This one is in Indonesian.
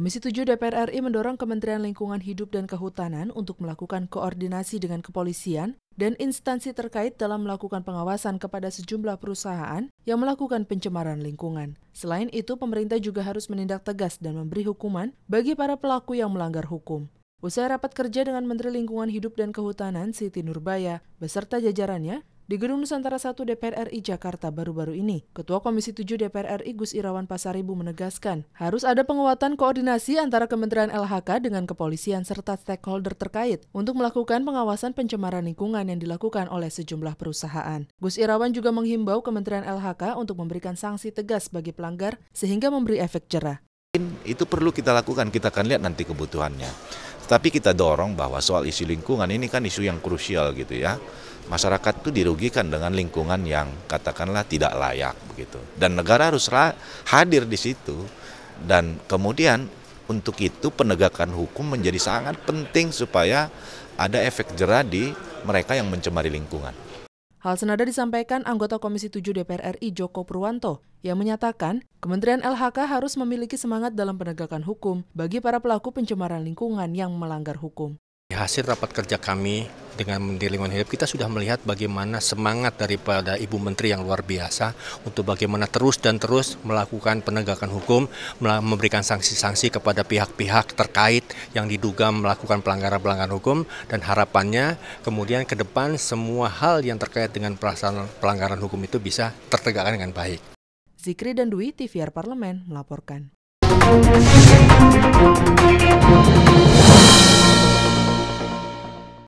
Komisi 7 DPR RI mendorong Kementerian Lingkungan Hidup dan Kehutanan untuk melakukan koordinasi dengan kepolisian dan instansi terkait dalam melakukan pengawasan kepada sejumlah perusahaan yang melakukan pencemaran lingkungan. Selain itu, pemerintah juga harus menindak tegas dan memberi hukuman bagi para pelaku yang melanggar hukum. Usai rapat kerja dengan Menteri Lingkungan Hidup dan Kehutanan Siti Nurbaya beserta jajarannya di Gedung Nusantara 1 DPR RI Jakarta baru-baru ini, Ketua Komisi 7 DPR RI Gus Irawan Pasaribu menegaskan, harus ada penguatan koordinasi antara Kementerian LHK dengan kepolisian serta stakeholder terkait untuk melakukan pengawasan pencemaran lingkungan yang dilakukan oleh sejumlah perusahaan. Gus Irawan juga menghimbau Kementerian LHK untuk memberikan sanksi tegas bagi pelanggar sehingga memberi efek jerah. Itu perlu kita lakukan, kita akan lihat nanti kebutuhannya. Tapi kita dorong bahwa soal isu lingkungan ini kan isu yang krusial gitu ya. Masyarakat itu dirugikan dengan lingkungan yang katakanlah tidak layak begitu. Dan negara harus hadir di situ. Dan kemudian untuk itu penegakan hukum menjadi sangat penting supaya ada efek jerah di mereka yang mencemari lingkungan. Hal senada disampaikan anggota Komisi 7 DPR RI Joko Purwanto yang menyatakan Kementerian LHK harus memiliki semangat dalam penegakan hukum bagi para pelaku pencemaran lingkungan yang melanggar hukum. Hasil rapat kerja kami dengan Menteri Lingkungan Hidup, kita sudah melihat bagaimana semangat daripada Ibu Menteri yang luar biasa untuk bagaimana terus melakukan penegakan hukum, memberikan sanksi-sanksi kepada pihak-pihak terkait yang diduga melakukan pelanggaran-pelanggaran hukum, dan harapannya kemudian ke depan semua hal yang terkait dengan pelanggaran hukum itu bisa tertegakkan dengan baik. Zikri dan Dwi, TVR Parlemen, melaporkan.